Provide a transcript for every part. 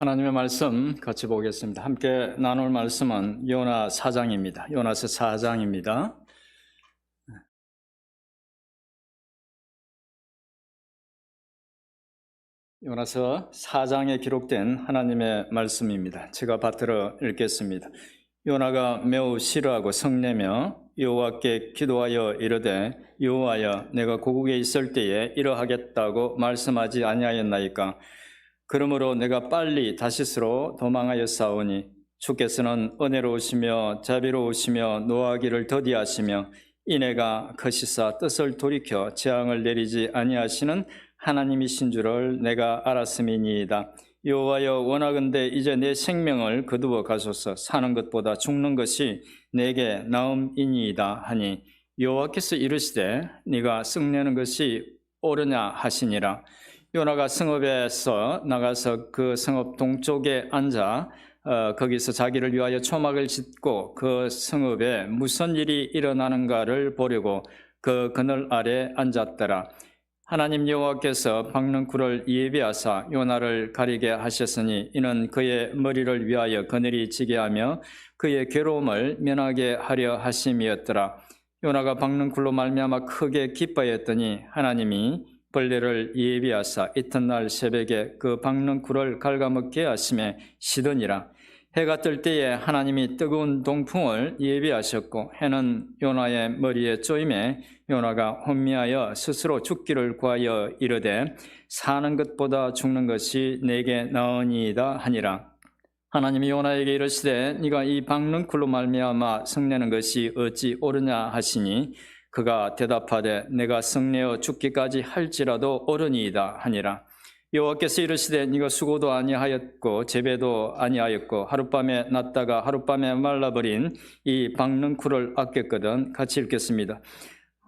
하나님의 말씀 같이 보겠습니다. 함께 나눌 말씀은 요나 4장입니다. 요나서 4장입니다. 요나서 4장에 기록된 하나님의 말씀입니다. 제가 받들어 읽겠습니다. 요나가 매우 싫어하고 성내며 여호와께 기도하여 이르되 여호와여 내가 고국에 있을 때에 이러하겠다고 말씀하지 아니하였나이까. 그러므로 내가 빨리 다시스로 도망하였사오니 주께서는 은혜로우시며 자비로우시며 노하기를 더디하시며 이내가 거시사 뜻을 돌이켜 재앙을 내리지 아니하시는 하나님이신 줄을 내가 알았음이니이다. 여호와여 원하건대 이제 내 생명을 거두어 가소서. 사는 것보다 죽는 것이 내게 나음이니이다 하니 여호와께서 이르시되 네가 썩내는 것이 옳으냐 하시니라. 요나가 성읍에서 나가서 그 성읍 동쪽에 앉아 거기서 자기를 위하여 초막을 짓고 그 성읍에 무슨 일이 일어나는가를 보려고 그 그늘 아래 앉았더라. 하나님 여호와께서 박는 굴을 예비하사 요나를 가리게 하셨으니 이는 그의 머리를 위하여 그늘이 지게 하며 그의 괴로움을 면하게 하려 하심이었더라. 요나가 박는 굴로 말미암아 크게 기뻐했더니 하나님이 벌레를 예비하사 이튿날 새벽에 그 박는 굴을 갉아먹게 하심에 시드니라. 해가 뜰 때에 하나님이 뜨거운 동풍을 예비하셨고 해는 요나의 머리에 쪼임에 요나가 혼미하여 스스로 죽기를 구하여 이르되 사는 것보다 죽는 것이 내게 나으니이다 하니라. 하나님이 요나에게 이르시되 네가 이 박는 굴로 말미암아 성내는 것이 어찌 옳으냐 하시니 그가 대답하되 내가 성내어 죽기까지 할지라도 옳으니이다 하니라. 여호와께서 이르시되 네가 수고도 아니하였고 재배도 아니하였고 하룻밤에 났다가 하룻밤에 말라버린 이 박는 굴을 아꼈거든. 같이 읽겠습니다.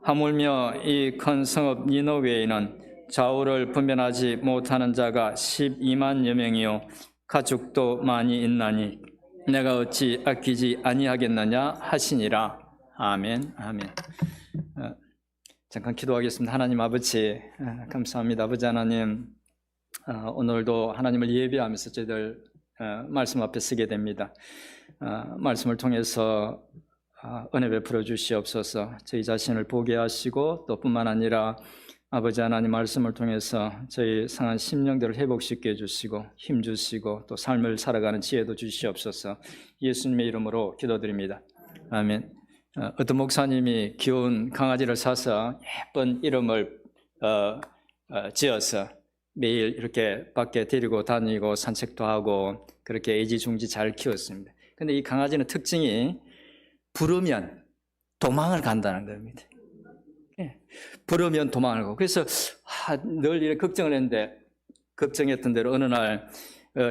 하물며 이 큰 성읍 니느웨에는 좌우를 분별하지 못하는 자가 12만여 명이요 가축도 많이 있나니 내가 어찌 아끼지 아니하겠느냐 하시니라. 아멘. 아멘. 잠깐 기도하겠습니다. 하나님 아버지 감사합니다. 아버지 하나님, 오늘도 하나님을 예배하면서 저희들 말씀 앞에 서게 됩니다. 말씀을 통해서 은혜 베풀어 주시옵소서. 저희 자신을 보게 하시고 또 뿐만 아니라 아버지 하나님 말씀을 통해서 저희 상한 심령들을 회복시켜 주시고 힘 주시고 또 삶을 살아가는 지혜도 주시옵소서. 예수님의 이름으로 기도드립니다. 아멘. 어떤 목사님이 귀여운 강아지를 사서 예쁜 이름을 지어서 매일 이렇게 밖에 데리고 다니고 산책도 하고 그렇게 애지중지 잘 키웠습니다. 근데 이 강아지는 특징이 부르면 도망을 간다는 겁니다. 부르면 도망을 가고. 그래서 늘 이렇게 걱정을 했는데 걱정했던 대로 어느 날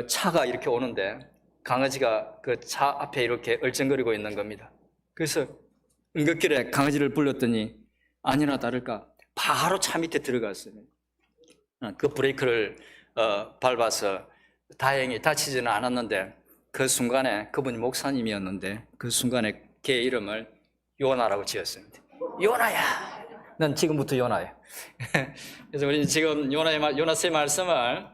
차가 이렇게 오는데 강아지가 그 차 앞에 이렇게 얼쩡거리고 있는 겁니다. 그래서 응급길에 강아지를 불렀더니 아니나 다를까 바로 차 밑에 들어갔어요. 그 브레이크를 밟아서 다행히 다치지는 않았는데 그 순간에 그분이 목사님이었는데 그 순간에 걔 이름을 요나라고 지었습니다. 요나야, 난 지금부터 요나야. 그래서 우리 지금 요나스의 말씀을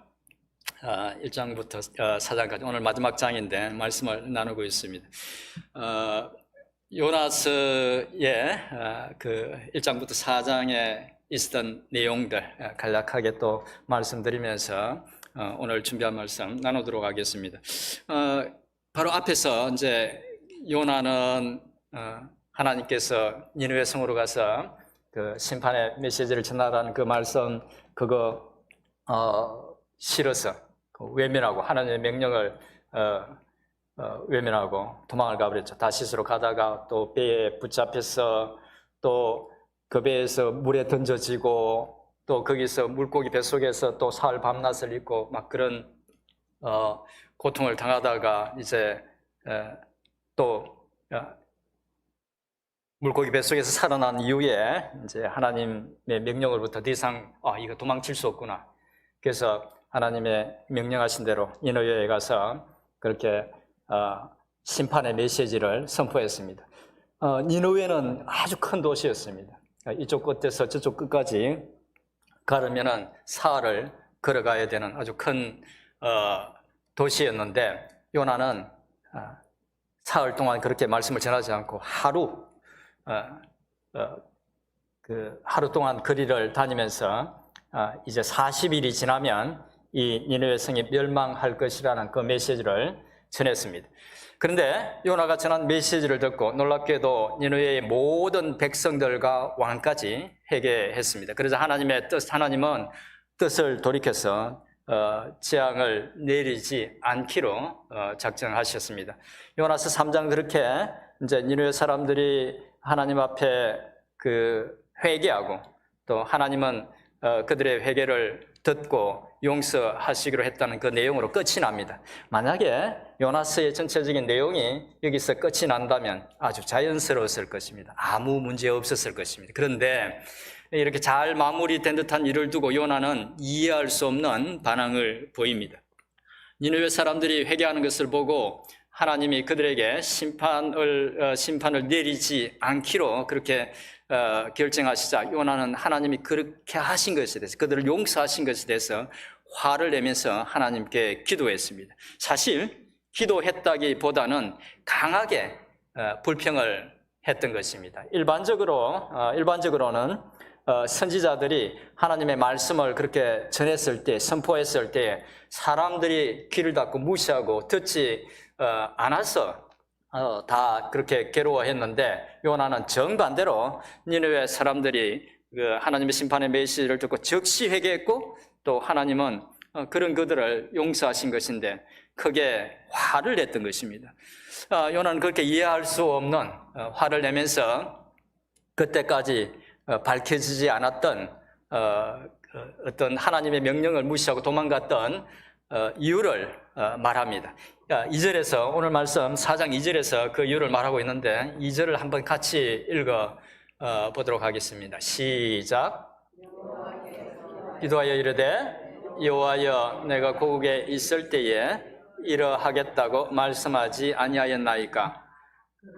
1장부터 4장까지 오늘 마지막 장인데 말씀을 나누고 있습니다. 요나스의 그 1장부터 4장에 있었던 내용들 간략하게 또 말씀드리면서 오늘 준비한 말씀 나누도록 하겠습니다. 바로 앞에서 이제 요나는 하나님께서 니느웨 성으로 가서 그 심판의 메시지를 전하라는 그 말씀 그거 싫어서 외면하고 하나님의 명령을 외면하고 도망을 가버렸죠. 다시스로 가다가 또 배에 붙잡혀서 또 그 배에서 물에 던져지고 또 거기서 물고기 뱃속에서 또 사흘 밤낮을 입고 막 그런 고통을 당하다가 이제 또 물고기 뱃속에서 살아난 이후에 이제 하나님의 명령으로부터 더 이상 이거 도망칠 수 없구나. 그래서 하나님의 명령하신 대로 니느웨에 가서 그렇게 심판의 메시지를 선포했습니다. 니느웨는 아주 큰 도시였습니다. 이쪽 끝에서 저쪽 끝까지 가려면은 사흘을 걸어가야 되는 아주 큰 도시였는데 요나는 사흘 동안 그렇게 말씀을 전하지 않고 하루 동안 거리를 다니면서 이제 40일이 지나면 이 니느웨 성이 멸망할 것이라는 그 메시지를 전했습니다. 그런데 요나가 전한 메시지를 듣고 놀랍게도 니느웨의 모든 백성들과 왕까지 회개했습니다. 그래서 하나님은 뜻을 돌이켜서 재앙을 내리지 않기로 작정하셨습니다. 요나서 3장 그렇게 이제 니느웨 사람들이 하나님 앞에 회개하고 또 하나님은 그들의 회개를 듣고 용서하시기로 했다는 그 내용으로 끝이 납니다. 만약에 요나서의 전체적인 내용이 여기서 끝이 난다면 아주 자연스러웠을 것입니다. 아무 문제 없었을 것입니다. 그런데 이렇게 잘 마무리된 듯한 일을 두고 요나는 이해할 수 없는 반응을 보입니다. 니느웨 사람들이 회개하는 것을 보고 하나님이 그들에게 심판을 내리지 않기로 그렇게 결정하시자 요나는 하나님이 그렇게 하신 것에 대해서 그들을 용서하신 것에 대해서 화를 내면서 하나님께 기도했습니다. 사실 기도했다기보다는 강하게 불평을 했던 것입니다. 일반적으로는 선지자들이 하나님의 말씀을 그렇게 전했을 때, 선포했을 때 사람들이 귀를 닫고 무시하고 듣지 않아서 다 그렇게 괴로워했는데 요나는 정반대로 니느웨 사람들이 하나님의 심판의 메시지를 듣고 즉시 회개했고 또 하나님은 그런 그들을 용서하신 것인데 크게 화를 냈던 것입니다. 요나는 그렇게 이해할 수 없는 화를 내면서 그때까지 밝혀지지 않았던 어떤 하나님의 명령을 무시하고 도망갔던 이유를 말합니다. 2절에서 오늘 말씀 4장 2절에서 그 이유를 말하고 있는데 2절을 한번 같이 읽어 보도록 하겠습니다. 시작. 기도하여 이르되 여호와여 내가 고국에 있을 때에 이러하겠다고 말씀하지 아니하였나이까.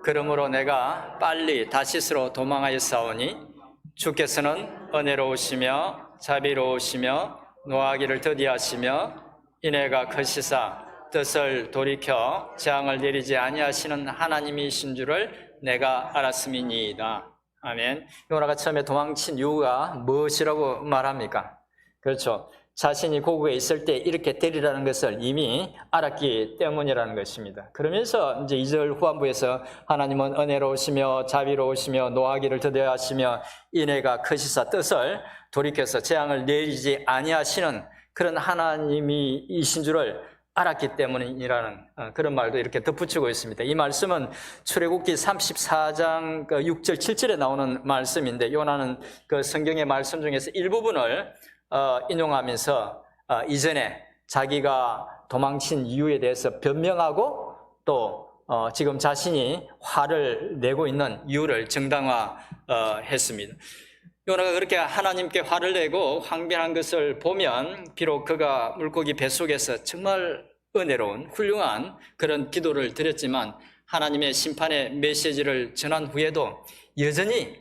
그러므로 내가 빨리 다시스로 도망하였사오니 주께서는 은혜로우시며 자비로우시며 노하기를 더디하시며 인애가 크시사 뜻을 돌이켜 재앙을 내리지 아니하시는 하나님이신 줄을 내가 알았음이니이다. 아멘. 요나가 처음에 도망친 이유가 무엇이라고 말합니까? 그렇죠. 자신이 고국에 있을 때 이렇게 되리라는 것을 이미 알았기 때문이라는 것입니다. 그러면서 이제 2절 후반부에서 하나님은 은혜로우시며 자비로우시며 노하기를 더디하시며 인애가 크시사 뜻을 돌이켜서 재앙을 내리지 아니하시는 그런 하나님이신 줄을 알았기 때문이라는 그런 말도 이렇게 덧붙이고 있습니다. 이 말씀은 출애굽기 34장 6절 7절에 나오는 말씀인데 요나는 그 성경의 말씀 중에서 일부분을 인용하면서 이전에 자기가 도망친 이유에 대해서 변명하고 또 지금 자신이 화를 내고 있는 이유를 정당화했습니다. 요나가 그렇게 하나님께 화를 내고 항변한 것을 보면 비록 그가 물고기 뱃속에서 정말 은혜로운 훌륭한 그런 기도를 드렸지만 하나님의 심판의 메시지를 전한 후에도 여전히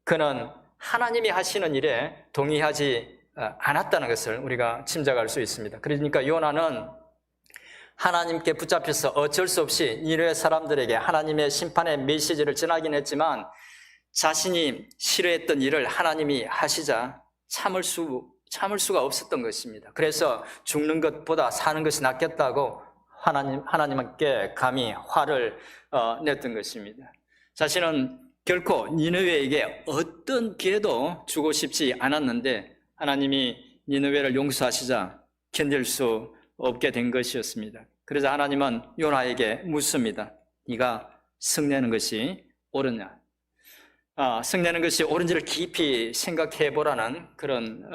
그는 하나님이 하시는 일에 동의하지 않았다는 것을 우리가 짐작할 수 있습니다. 그러니까 요나는 하나님께 붙잡혀서 어쩔 수 없이 니느웨 사람들에게 하나님의 심판의 메시지를 전하긴 했지만 자신이 싫어했던 일을 하나님이 하시자 참을 수가 없었던 것입니다. 그래서 죽는 것보다 사는 것이 낫겠다고 하나님께 감히 화를 냈던 것입니다. 자신은 결코 니느웨에게 어떤 기회도 주고 싶지 않았는데 하나님이 니느웨를 용서하시자 견딜 수 없게 된 것이었습니다. 그래서 하나님은 요나에게 묻습니다. 네가 성내는 것이 옳으냐? 성내는 것이 옳은지를 깊이 생각해 보라는 그런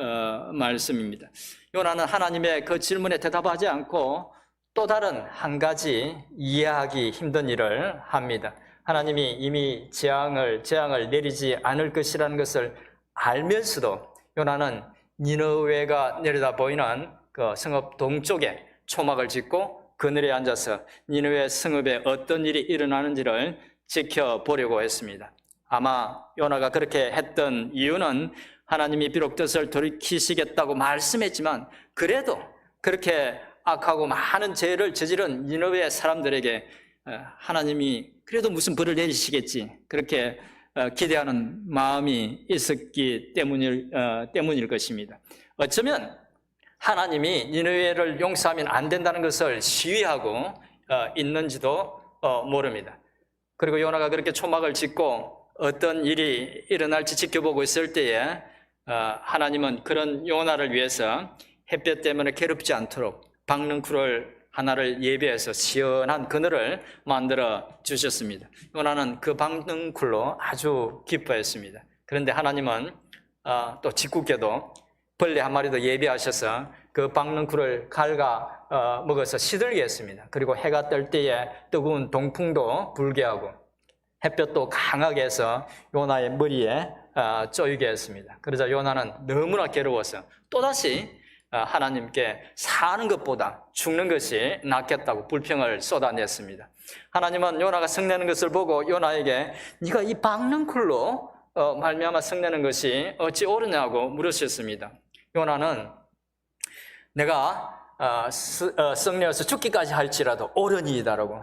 말씀입니다. 요나는 하나님의 그 질문에 대답하지 않고 또 다른 한 가지 이해하기 힘든 일을 합니다. 하나님이 이미 재앙을 내리지 않을 것이라는 것을 알면서도 요나는 니느웨가 내려다 보이는 그 성읍 동쪽에 초막을 짓고 그늘에 앉아서 니느웨 성읍에 어떤 일이 일어나는지를 지켜보려고 했습니다. 아마 요나가 그렇게 했던 이유는 하나님이 비록 뜻을 돌이키시겠다고 말씀했지만 그래도 그렇게 악하고 많은 죄를 저지른 니느웨 사람들에게 하나님이 그래도 무슨 벌을 내리시겠지 그렇게 기대하는 마음이 있었기 때문일 것입니다. 어쩌면 하나님이 니느웨를 용서하면 안 된다는 것을 시위하고 있는지도 모릅니다. 그리고 요나가 그렇게 초막을 짓고 어떤 일이 일어날지 지켜보고 있을 때에 하나님은 그런 요나를 위해서 햇볕 때문에 괴롭지 않도록 박능쿨을 하나를 예비해서 시원한 그늘을 만들어 주셨습니다. 요나는 그 박능쿨로 아주 기뻐했습니다. 그런데 하나님은 또 짓궂게도 벌레 한 마리도 예비하셔서 그 박능쿨을 갉아 먹어서 시들게 했습니다. 그리고 해가 뜰 때에 뜨거운 동풍도 불게 하고 햇볕도 강하게 해서 요나의 머리에 쪼이게 했습니다. 그러자 요나는 너무나 괴로워서 또다시 하나님께 사는 것보다 죽는 것이 낫겠다고 불평을 쏟아냈습니다. 하나님은 요나가 성내는 것을 보고 요나에게 네가 이 박능쿨로 말미암아 성내는 것이 어찌 옳으냐고 물으셨습니다. 요나는 내가 성내어서 죽기까지 할지라도 옳으니이다라고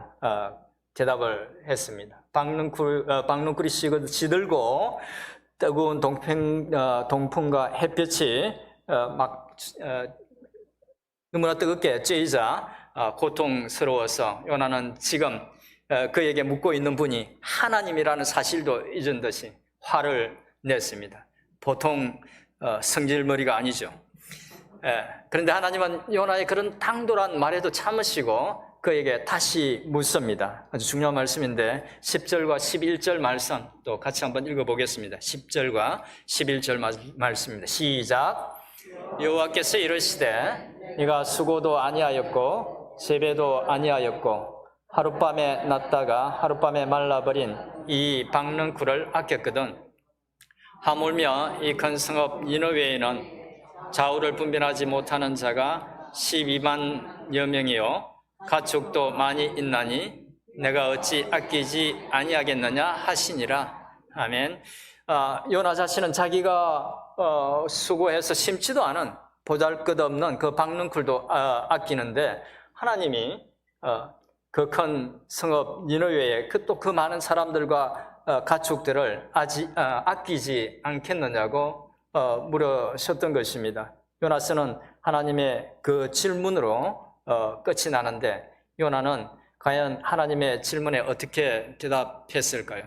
대답을 했습니다. 박능쿨이 시들고 뜨거운 동풍과 햇볕이 막 너무나 뜨겁게 쬐이자 고통스러워서 요나는 지금 그에게 묻고 있는 분이 하나님이라는 사실도 잊은 듯이 화를 냈습니다. 보통 성질머리가 아니죠. 그런데 하나님은 요나의 그런 당돌한 말에도 참으시고 그에게 다시 묻습니다. 아주 중요한 말씀인데 10절과 11절 말씀 또 같이 한번 읽어보겠습니다. 10절과 11절 말씀입니다. 시작. 여호와께서 이르시되 네가 수고도 아니하였고 재배도 아니하였고 하룻밤에 났다가 하룻밤에 말라버린 이 박능쿨을 아꼈거든. 하물며 이 큰 성읍 니느웨에는 좌우를 분별하지 못하는 자가 12만여 명이요 가축도 많이 있나니 내가 어찌 아끼지 아니하겠느냐 하시니라. 아멘. 요나 자신은 자기가 수고해서 심지도 않은 보잘것없는 그 박능쿨도 아끼는데 하나님이 그 큰 성읍 니느웨에 또 그 많은 사람들과 가축들을 아끼지 않겠느냐고 물으셨던 것입니다. 요나서는 하나님의 그 질문으로 끝이 나는데 요나는 과연 하나님의 질문에 어떻게 대답했을까요?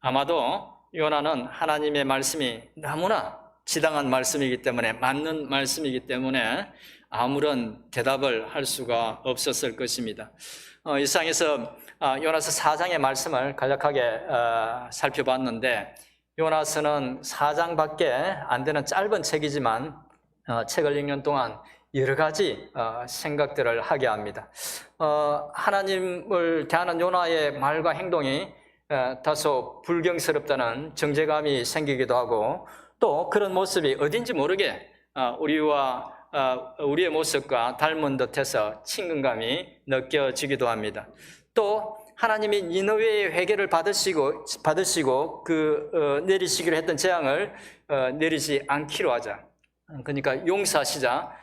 아마도 요나는 하나님의 말씀이 너무나 지당한 말씀이기 때문에 맞는 말씀이기 때문에 아무런 대답을 할 수가 없었을 것입니다. 이상에서 요나서 4장의 말씀을 간략하게 살펴봤는데 요나서는 4장밖에 안 되는 짧은 책이지만 책을 읽는 동안 여러 가지 생각들을 하게 합니다. 하나님을 대하는 요나의 말과 행동이 다소 불경스럽다는 정죄감이 생기기도 하고 또 그런 모습이 어딘지 모르게 우리의 모습과 닮은 듯해서 친근감이 느껴지기도 합니다. 또 하나님이 니느웨의 회개를 받으시고 내리시기로 했던 재앙을 내리지 않기로 하자. 그러니까 용서하시자.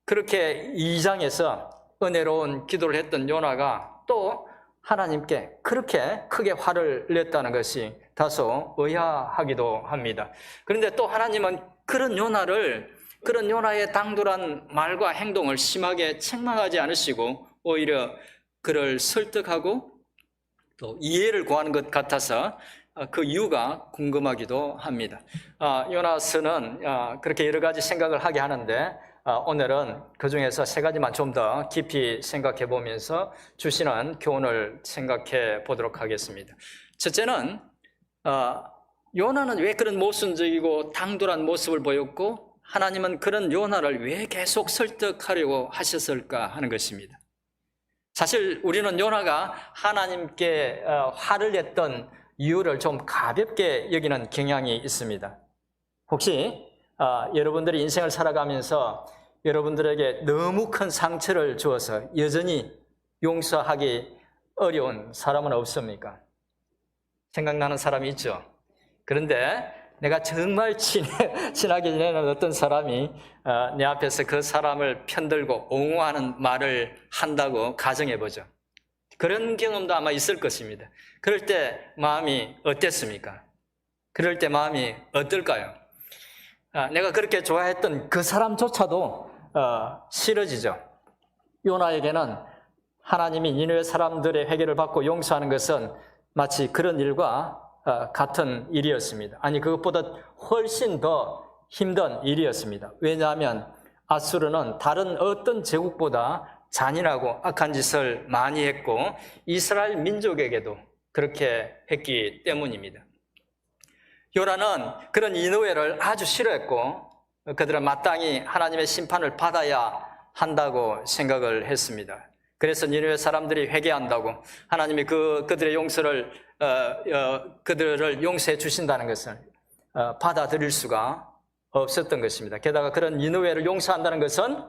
그렇게 2장에서 은혜로운 기도를 했던 요나가 또 하나님께 그렇게 크게 화를 냈다는 것이 다소 의아하기도 합니다. 그런데 또 하나님은 그런 요나의 당돌한 말과 행동을 심하게 책망하지 않으시고 오히려 그를 설득하고 또 이해를 구하는 것 같아서 그 이유가 궁금하기도 합니다. 요나서는 그렇게 여러 가지 생각을 하게 하는데 오늘은 그 중에서 세 가지만 좀 더 깊이 생각해 보면서 주시는 교훈을 생각해 보도록 하겠습니다. 첫째는 요나는 왜 그런 모순적이고 당돌한 모습을 보였고 하나님은 그런 요나를 왜 계속 설득하려고 하셨을까 하는 것입니다. 사실 우리는 요나가 하나님께 화를 냈던 이유를 좀 가볍게 여기는 경향이 있습니다. 혹시 여러분들이 인생을 살아가면서 여러분들에게 너무 큰 상처를 주어서 여전히 용서하기 어려운 사람은 없습니까? 생각나는 사람이 있죠. 그런데 내가 정말 친하게 지내는 어떤 사람이 내 앞에서 그 사람을 편들고 옹호하는 말을 한다고 가정해보죠. 그런 경험도 아마 있을 것입니다. 그럴 때 마음이 어땠습니까? 그럴 때 마음이 어떨까요? 내가 그렇게 좋아했던 그 사람조차도 싫어지죠. 요나에게는 하나님이 니느웨 사람들의 회개를 받고 용서하는 것은 마치 그런 일과 같은 일이었습니다. 아니, 그것보다 훨씬 더 힘든 일이었습니다. 왜냐하면 아수르는 다른 어떤 제국보다 잔인하고 악한 짓을 많이 했고 이스라엘 민족에게도 그렇게 했기 때문입니다. 요나는 그런 니느웨를 아주 싫어했고 그들은 마땅히 하나님의 심판을 받아야 한다고 생각을 했습니다. 그래서 니느웨 사람들이 회개한다고 하나님이 그들의 용서를 그들을 용서해 주신다는 것을 받아들일 수가 없었던 것입니다. 게다가 그런 니느웨를 용서한다는 것은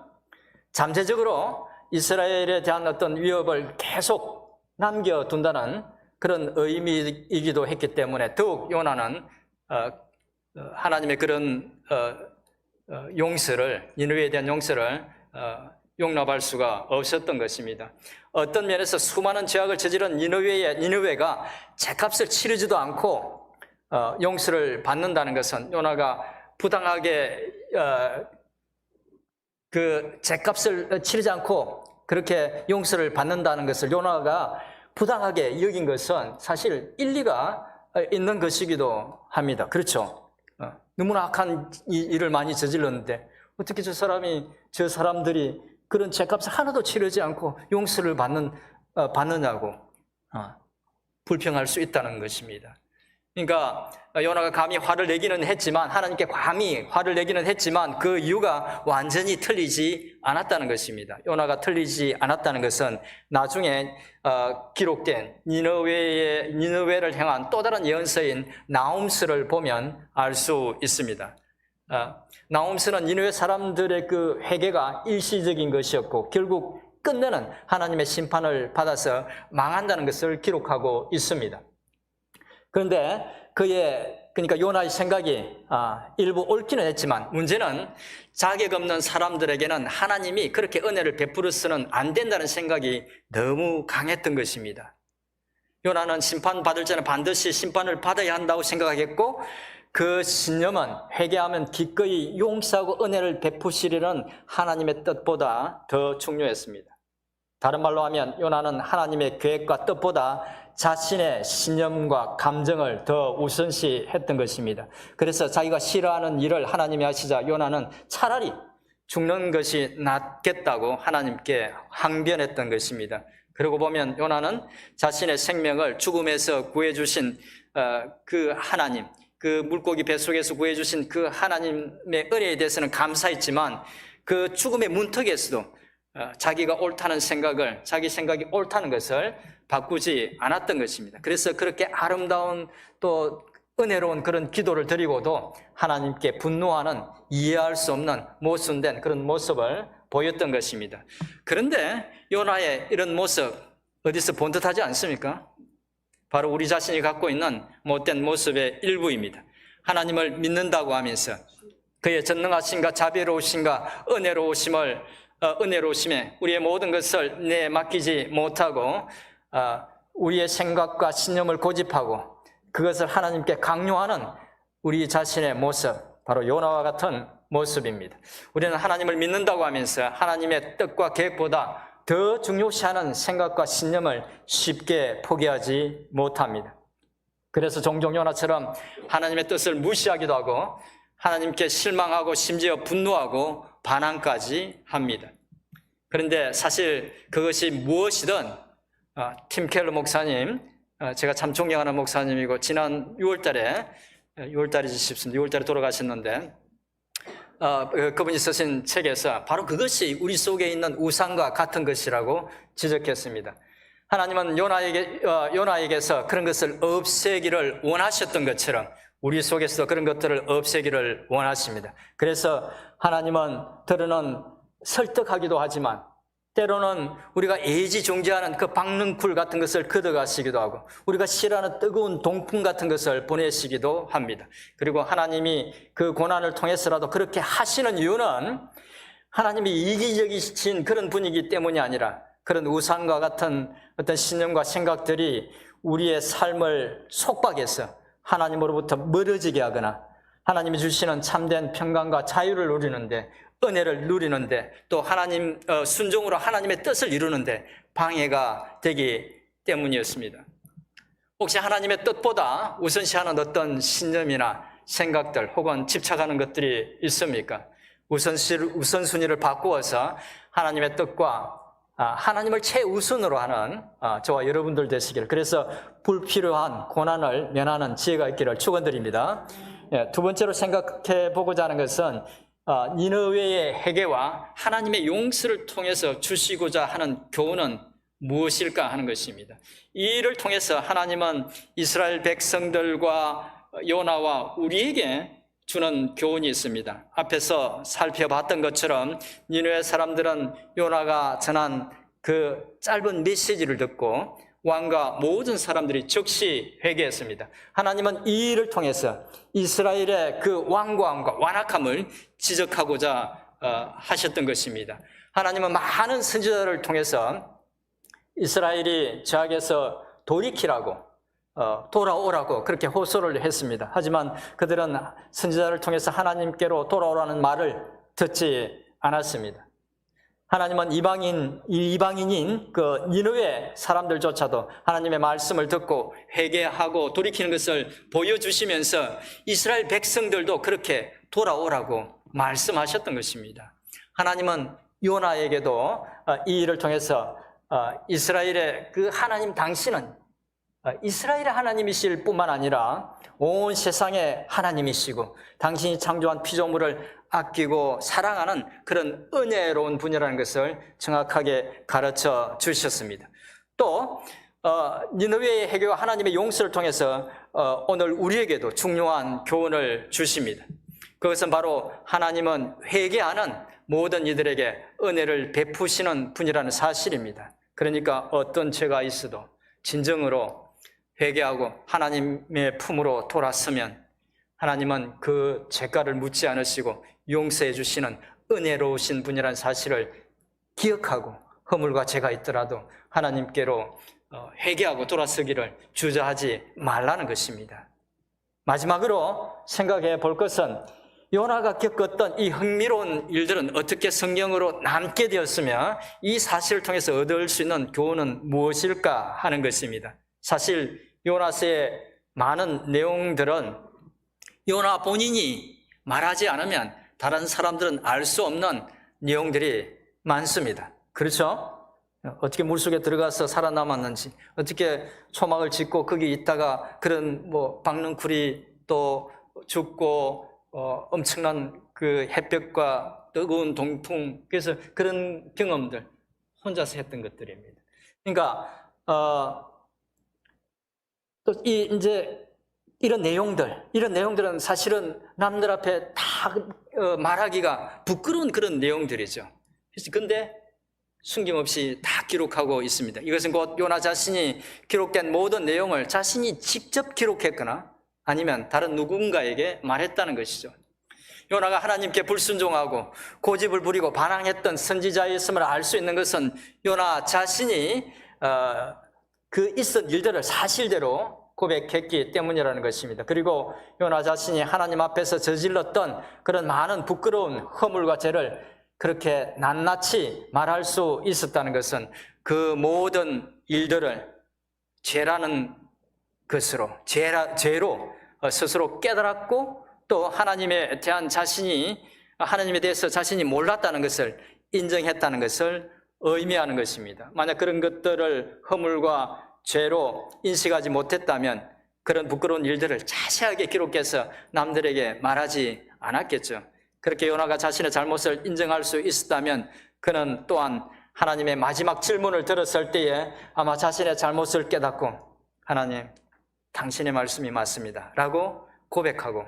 잠재적으로 이스라엘에 대한 어떤 위협을 계속 남겨둔다는 그런 의미이기도 했기 때문에 더욱 요나는 하나님의 그런 용서를, 니느웨에 대한 용서를 용납할 수가 없었던 것입니다. 어떤 면에서 수많은 죄악을 저지른 니느웨가 죄값을 치르지도 않고 용서를 받는다는 것은 요나가 부당하게 그 죄값을 치르지 않고 그렇게 용서를 받는다는 것을 요나가 부당하게 여긴 것은 사실 일리가 있는 것이기도 합니다. 그렇죠? 너무나 악한 일을 많이 저질렀는데 어떻게 저 사람들이 그런 죄값을 하나도 치르지 않고 용서를 받느냐고 불평할 수 있다는 것입니다. 그러니까 요나가 감히 화를 내기는 했지만, 하나님께 감히 화를 내기는 했지만 그 이유가 완전히 틀리지 않았다는 것입니다. 요나가 틀리지 않았다는 것은 나중에 기록된 니느웨를 향한 또 다른 예언서인 나훔스를 보면 알 수 있습니다. 나훔스는 니느웨 사람들의 그 회개가 일시적인 것이었고 결국 끝내는 하나님의 심판을 받아서 망한다는 것을 기록하고 있습니다. 그런데 그러니까 요나의 생각이 일부 옳기는 했지만 문제는 자격 없는 사람들에게는 하나님이 그렇게 은혜를 베풀어서는 안 된다는 생각이 너무 강했던 것입니다. 요나는 심판받을 자는 반드시 심판을 받아야 한다고 생각하겠고 그 신념은 회개하면 기꺼이 용서하고 은혜를 베푸시리는 하나님의 뜻보다 더 중요했습니다. 다른 말로 하면 요나는 하나님의 계획과 뜻보다 자신의 신념과 감정을 더 우선시했던 것입니다. 그래서 자기가 싫어하는 일을 하나님이 하시자 요나는 차라리 죽는 것이 낫겠다고 하나님께 항변했던 것입니다. 그러고 보면 요나는 자신의 생명을 죽음에서 구해주신 그 하나님, 그 물고기 뱃속에서 구해주신 그 하나님의 은혜에 대해서는 감사했지만 그 죽음의 문턱에서도 자기가 옳다는 생각을, 자기 생각이 옳다는 것을 바꾸지 않았던 것입니다. 그래서 그렇게 아름다운 또 은혜로운 그런 기도를 드리고도 하나님께 분노하는, 이해할 수 없는 모순된 그런 모습을 보였던 것입니다. 그런데 요나의 이런 모습 어디서 본 듯하지 않습니까? 바로 우리 자신이 갖고 있는 못된 모습의 일부입니다. 하나님을 믿는다고 하면서 그의 전능하심과 자비로우심과 은혜로우심에 우리의 모든 것을 내 맡기지 못하고 우리의 생각과 신념을 고집하고 그것을 하나님께 강요하는 우리 자신의 모습, 바로 요나와 같은 모습입니다. 우리는 하나님을 믿는다고 하면서 하나님의 뜻과 계획보다 더 중요시하는 생각과 신념을 쉽게 포기하지 못합니다. 그래서 종종 요나처럼 하나님의 뜻을 무시하기도 하고 하나님께 실망하고 심지어 분노하고 반항까지 합니다. 그런데 사실 그것이 무엇이든 팀 켈러 목사님, 제가 참 존경하는 목사님이고 지난 6월달이지 싶습니다. 6월달에 돌아가셨는데 그분이 쓰신 책에서 바로 그것이 우리 속에 있는 우상과 같은 것이라고 지적했습니다. 하나님은 요나에게서 그런 것을 없애기를 원하셨던 것처럼 우리 속에서도 그런 것들을 없애기를 원하십니다. 그래서 하나님은 들으는 설득하기도 하지만 때로는 우리가 애지중지하는 그 박능쿨 같은 것을 걷어가시기도 하고 우리가 싫어하는 뜨거운 동풍 같은 것을 보내시기도 합니다. 그리고 하나님이 그 고난을 통해서라도 그렇게 하시는 이유는 하나님이 이기적이신 그런 분위기 때문이 아니라 그런 우상과 같은 어떤 신념과 생각들이 우리의 삶을 속박해서 하나님으로부터 멀어지게 하거나 하나님이 주시는 참된 평강과 자유를 누리는데, 은혜를 누리는데, 또 하나님 순종으로 하나님의 뜻을 이루는데 방해가 되기 때문이었습니다. 혹시 하나님의 뜻보다 우선시하는 어떤 신념이나 생각들 혹은 집착하는 것들이 있습니까? 우선순위를 바꾸어서 하나님의 뜻과 하나님을 최우선으로 하는 저와 여러분들 되시기를, 그래서 불필요한 고난을 면하는 지혜가 있기를 축원드립니다. 두 번째로 생각해 보고자 하는 것은 니느웨의 회개와 하나님의 용서를 통해서 주시고자 하는 교훈은 무엇일까 하는 것입니다. 이 일을 통해서 하나님은 이스라엘 백성들과 요나와 우리에게 주는 교훈이 있습니다. 앞에서 살펴봤던 것처럼 니느웨 사람들은 요나가 전한 그 짧은 메시지를 듣고 왕과 모든 사람들이 즉시 회개했습니다. 하나님은 이 일을 통해서 이스라엘의 그 완고함과 완악함을 지적하고자 하셨던 것입니다. 하나님은 많은 선지자를 통해서 이스라엘이 죄악에서 돌이키라고 돌아오라고 그렇게 호소를 했습니다. 하지만 그들은 선지자를 통해서 하나님께로 돌아오라는 말을 듣지 않았습니다. 하나님은 이방인인 그 니느웨 사람들조차도 하나님의 말씀을 듣고 회개하고 돌이키는 것을 보여주시면서 이스라엘 백성들도 그렇게 돌아오라고 말씀하셨던 것입니다. 하나님은 요나에게도 이 일을 통해서 이스라엘의 그 하나님, 당신은 이스라엘의 하나님이실 뿐만 아니라 온 세상의 하나님이시고 당신이 창조한 피조물을 아끼고 사랑하는 그런 은혜로운 분이라는 것을 정확하게 가르쳐 주셨습니다. 또 니느웨의 회개와 하나님의 용서를 통해서 오늘 우리에게도 중요한 교훈을 주십니다. 그것은 바로 하나님은 회개하는 모든 이들에게 은혜를 베푸시는 분이라는 사실입니다. 그러니까 어떤 죄가 있어도 진정으로 회개하고 하나님의 품으로 돌아서면 하나님은 그 죄가를 묻지 않으시고 용서해 주시는 은혜로우신 분이라는 사실을 기억하고 허물과 죄가 있더라도 하나님께로 회개하고 돌아서기를 주저하지 말라는 것입니다. 마지막으로 생각해 볼 것은 요나가 겪었던 이 흥미로운 일들은 어떻게 성경으로 남게 되었으며 이 사실을 통해서 얻을 수 있는 교훈은 무엇일까 하는 것입니다. 사실 요나서의 많은 내용들은 요나 본인이 말하지 않으면 다른 사람들은 알 수 없는 내용들이 많습니다. 그렇죠? 어떻게 물속에 들어가서 살아남았는지, 어떻게 초막을 짓고 거기 있다가 그런 박능쿨이 또 죽고 엄청난 그 햇볕과 뜨거운 동풍, 그래서 그런 경험들 혼자서 했던 것들입니다. 그러니까 또 이제 이런 내용들은 사실은 남들 앞에 다 말하기가 부끄러운 그런 내용들이죠. 그런데 숨김없이 다 기록하고 있습니다. 이것은 곧 요나 자신이 기록된 모든 내용을 자신이 직접 기록했거나 아니면 다른 누군가에게 말했다는 것이죠. 요나가 하나님께 불순종하고 고집을 부리고 반항했던 선지자였음을 알 수 있는 것은 요나 자신이 그 있었던 일들을 사실대로 고백했기 때문이라는 것입니다. 그리고 요나 자신이 하나님 앞에서 저질렀던 그런 많은 부끄러운 허물과 죄를 그렇게 낱낱이 말할 수 있었다는 것은 그 모든 일들을 죄라는 것으로, 죄로 스스로 깨달았고 또 하나님에 대해서 자신이 몰랐다는 것을 인정했다는 것을 의미하는 것입니다. 만약 그런 것들을 허물과 죄로 인식하지 못했다면 그런 부끄러운 일들을 자세하게 기록해서 남들에게 말하지 않았겠죠. 그렇게 요나가 자신의 잘못을 인정할 수 있었다면 그는 또한 하나님의 마지막 질문을 들었을 때에 아마 자신의 잘못을 깨닫고 하나님, 당신의 말씀이 맞습니다 라고 고백하고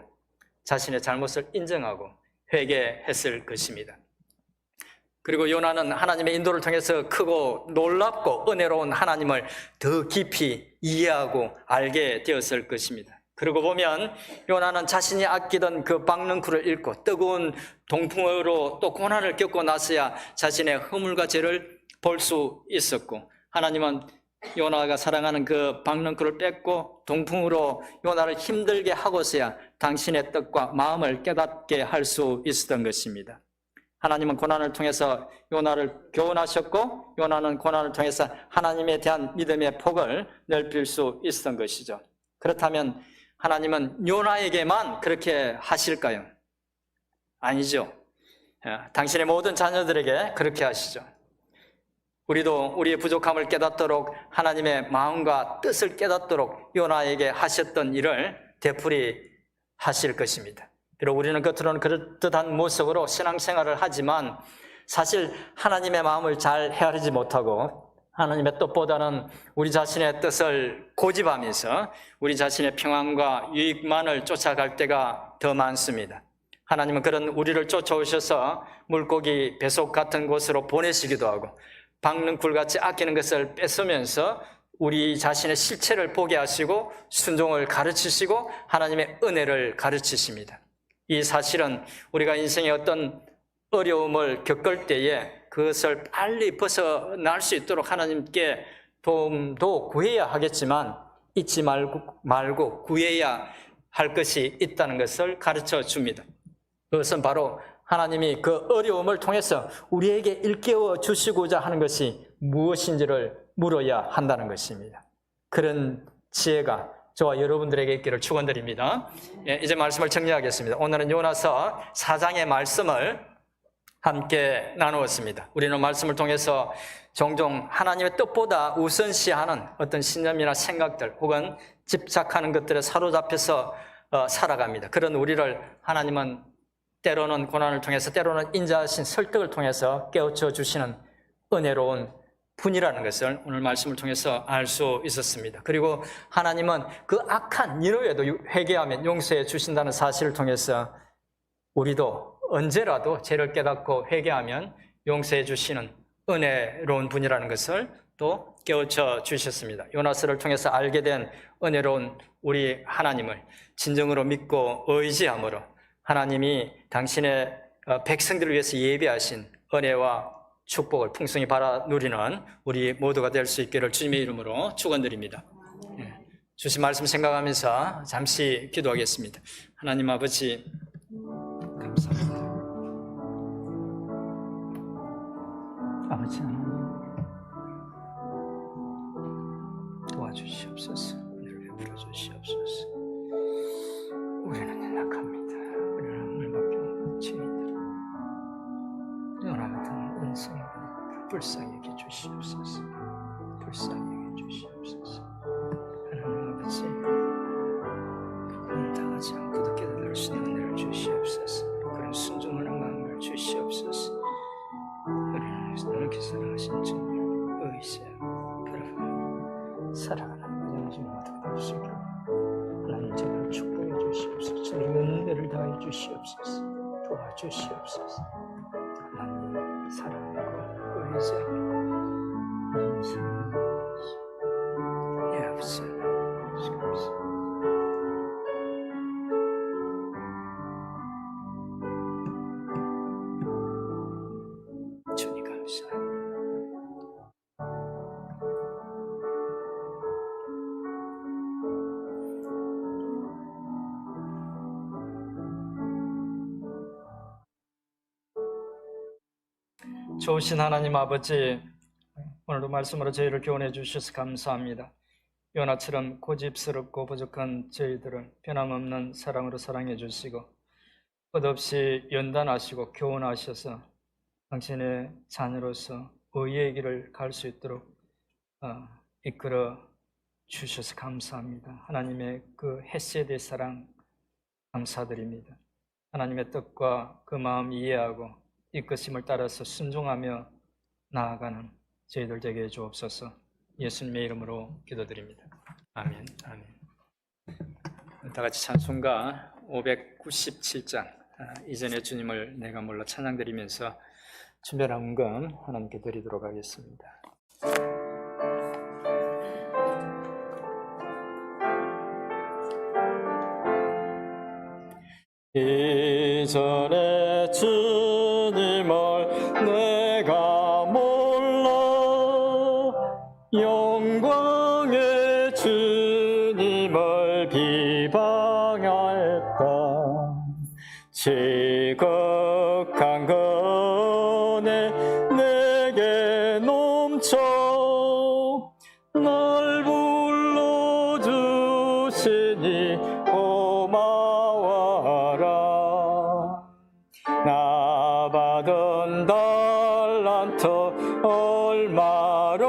자신의 잘못을 인정하고 회개했을 것입니다. 그리고 요나는 하나님의 인도를 통해서 크고 놀랍고 은혜로운 하나님을 더 깊이 이해하고 알게 되었을 것입니다. 그러고 보면 요나는 자신이 아끼던 그 박능쿨을 잃고 뜨거운 동풍으로 또 고난을 겪고 나서야 자신의 허물과 죄를 볼 수 있었고, 하나님은 요나가 사랑하는 그 박능쿨을 뺏고 동풍으로 요나를 힘들게 하고서야 당신의 뜻과 마음을 깨닫게 할 수 있었던 것입니다. 하나님은 고난을 통해서 요나를 교훈하셨고, 요나는 고난을 통해서 하나님에 대한 믿음의 폭을 넓힐 수 있었던 것이죠. 그렇다면 하나님은 요나에게만 그렇게 하실까요? 아니죠. 당신의 모든 자녀들에게 그렇게 하시죠. 우리도 우리의 부족함을 깨닫도록, 하나님의 마음과 뜻을 깨닫도록 요나에게 하셨던 일을 되풀이 하실 것입니다. 비록 우리는 겉으로는 그럴듯한 모습으로 신앙생활을 하지만 사실 하나님의 마음을 잘 헤아리지 못하고 하나님의 뜻보다는 우리 자신의 뜻을 고집하면서 우리 자신의 평안과 유익만을 쫓아갈 때가 더 많습니다. 하나님은 그런 우리를 쫓아오셔서 물고기 배속 같은 곳으로 보내시기도 하고, 박능쿨같이 아끼는 것을 뺏으면서 우리 자신의 실체를 보게 하시고 순종을 가르치시고 하나님의 은혜를 가르치십니다. 이 사실은 우리가 인생의 어떤 어려움을 겪을 때에 그것을 빨리 벗어날 수 있도록 하나님께 도움도 구해야 하겠지만 잊지 말고 구해야 할 것이 있다는 것을 가르쳐 줍니다. 그것은 바로 하나님이 그 어려움을 통해서 우리에게 일깨워 주시고자 하는 것이 무엇인지를 물어야 한다는 것입니다. 그런 지혜가 저와 여러분들에게 있기를 축원드립니다. 이제 말씀을 정리하겠습니다. 오늘은 요나서 4장의 말씀을 함께 나누었습니다. 우리는 말씀을 통해서 종종 하나님의 뜻보다 우선시하는 어떤 신념이나 생각들 혹은 집착하는 것들에 사로잡혀서 살아갑니다. 그런 우리를 하나님은 때로는 고난을 통해서, 때로는 인자하신 설득을 통해서 깨우쳐 주시는 은혜로운 분이라는 것을 오늘 말씀을 통해서 알 수 있었습니다. 그리고 하나님은 그 악한 니느웨도 회개하면 용서해 주신다는 사실을 통해서 우리도 언제라도 죄를 깨닫고 회개하면 용서해 주시는 은혜로운 분이라는 것을 또 깨우쳐 주셨습니다. 요나서를 통해서 알게 된 은혜로운 우리 하나님을 진정으로 믿고 의지함으로 하나님이 당신의 백성들을 위해서 예비하신 은혜와 축복을 풍성히 받아 누리는 우리 모두가 될 수 있기를 주님의 이름으로 축원드립니다. 주신 말씀 생각하면서 잠시 기도하겠습니다. 하나님 아버지, 감사합니다. 아버지 하나님, 도와주시옵소서. 은혜를 베풀어 주시옵소서. 우리는 연약합니다. 우리는 물밖에 없는 죄인들. 요나 같은 인생을 불쌍히 여겨 주시옵소서. 불쌍히 여겨 주시옵소서. 하나님 아버지, 그건 당하지 않고도 깨달을 수 있는 은혜를 주시옵소서. 그런 순종하는 마음을 주시옵소서. 우리는 이렇게 사랑하신 주님 의지하고 바라보며 살아가는 과정이 모두가 될 수 있게 하나님 저를 축복해 주시옵소서. 저를 은혜를 다해 주시옵소서. 도와주시옵소서. 하나님 사랑하고 의지하고 예 아버지 주옵소서. 주님 감사합니다. 좋으신 하나님 아버지, 오늘도 말씀으로 저희를 교훈해 주셔서 감사합니다. 요나처럼 고집스럽고 부족한 저희들을 변함없는 사랑으로 사랑해 주시고 끝없이 연단하시고 교훈하셔서 당신의 자녀로서 의의 길을 갈 수 있도록 이끌어 주셔서 감사합니다. 하나님의 그 헤세드의 사랑 감사드립니다. 하나님의 뜻과 그 마음 이해하고 이끄심을 따라서 순종하며 나아가는 저희들 되게 해주옵소서. 예수님의 이름으로 기도드립니다. 아멘. 아멘. 다 같이 찬송가 597장 이전에 주님을 내가 몰라 찬양드리면서 준비한 건 하나님께 드리도록 하겠습니다. 이전에 주님을 내가 몰라 영광의 주님을 비방할까 지극한 은혜 내게 넘쳐 날 불러주시니 고마워라 나 받은 달란트 얼마런가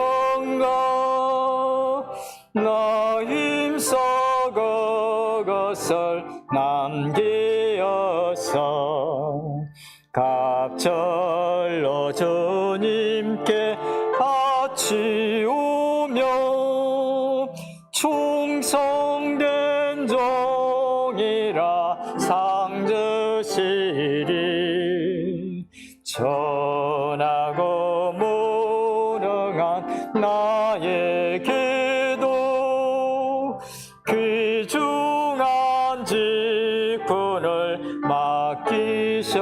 나 힘써 그것을 남기어서 갑절로 주님께 바치오며 충성된 종이라 상 주시리 전하고 무능한 나의 기도 귀중한 직분을 맡기셨다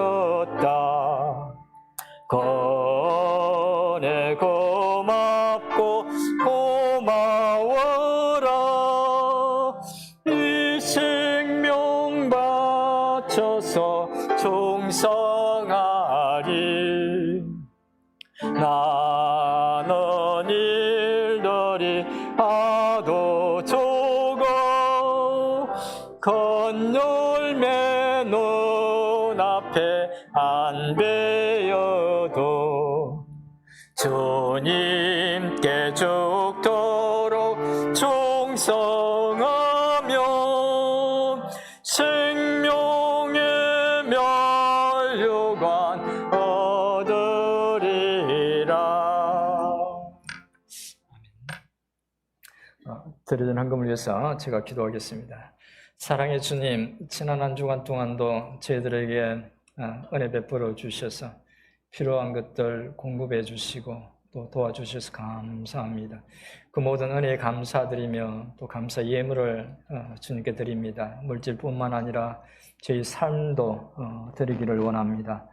거네 고맙고 고마워라 이 생명 바쳐서 충성하리 나는 일들이 하도 적어 건열매 눈앞에 안 배여도 주님께 죽도록 충성하며 생명의 면류관 얻으리라. 드려진 헌금을 위해서 제가 기도하겠습니다. 사랑의 주님, 지난 한 주간 동안도 저희들에게 은혜 베풀어 주셔서 필요한 것들 공급해 주시고 또 도와주셔서 감사합니다. 그 모든 은혜에 감사드리며 또 감사 예물을 주님께 드립니다. 물질뿐만 아니라 저희 삶도 드리기를 원합니다.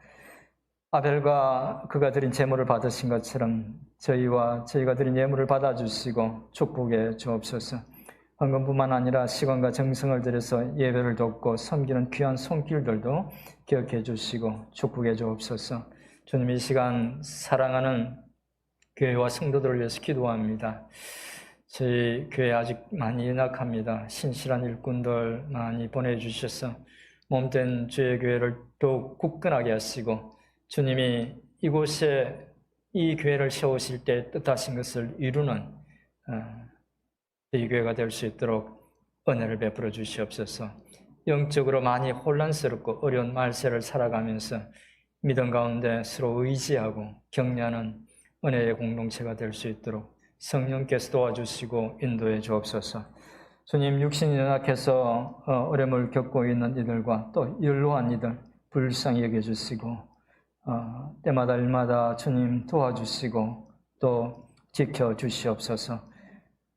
아벨과 그가 드린 제물을 받으신 것처럼 저희와 저희가 드린 예물을 받아주시고 축복해 주옵소서. 헌금뿐만 아니라 시간과 정성을 들여서 예배를 돕고 섬기는 귀한 손길들도 기억해 주시고 축복해 주옵소서. 주님, 이 시간 사랑하는 교회와 성도들을 위해서 기도합니다. 저희 교회 아직 많이 연약합니다. 신실한 일꾼들 많이 보내주셔서 몸된 주의 교회를 더욱 굳건하게 하시고 주님이 이곳에 이 교회를 세우실 때 뜻하신 것을 이루는 이 교회가 될 수 있도록 은혜를 베풀어 주시옵소서. 영적으로 많이 혼란스럽고 어려운 말세를 살아가면서 믿음 가운데 서로 의지하고 격려하는 은혜의 공동체가 될 수 있도록 성령께서 도와주시고 인도해 주옵소서. 주님, 육신이 연약해서 어려움을 겪고 있는 이들과 또 연로한 이들 불쌍히 여겨주시고 때마다 일마다 주님 도와주시고 또 지켜주시옵소서.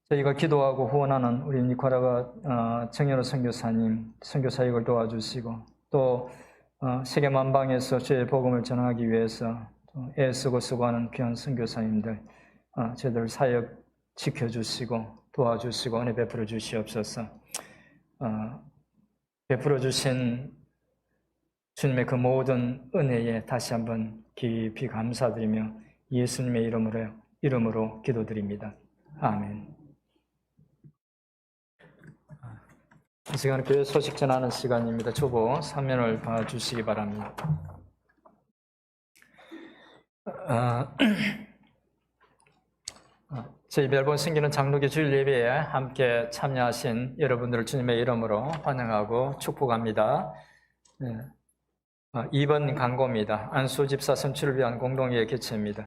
저희가 기도하고 후원하는 우리 니카라과 정연호 선교사님 선교사역을 도와주시고 또 세계 만방에서 주의 복음을 전하기 위해서 애쓰고 수고하는 귀한 선교사님들 저희들 사역 지켜주시고 도와주시고 은혜 베풀어 주시옵소서. 베풀어 주신 주님의 그 모든 은혜에 다시 한번 깊이 감사드리며 예수님의 이름으로 기도드립니다. 아멘. 이 시간은 교회 소식 전하는 시간입니다. 초보 사면을 봐주시기 바랍니다. 저희 멜번 생기는 장로교 주일 예배에 함께 참여하신 여러분들을 주님의 이름으로 환영하고 축복합니다. 2번 광고입니다. 안수 집사 선출을 위한 공동회의 개최입니다.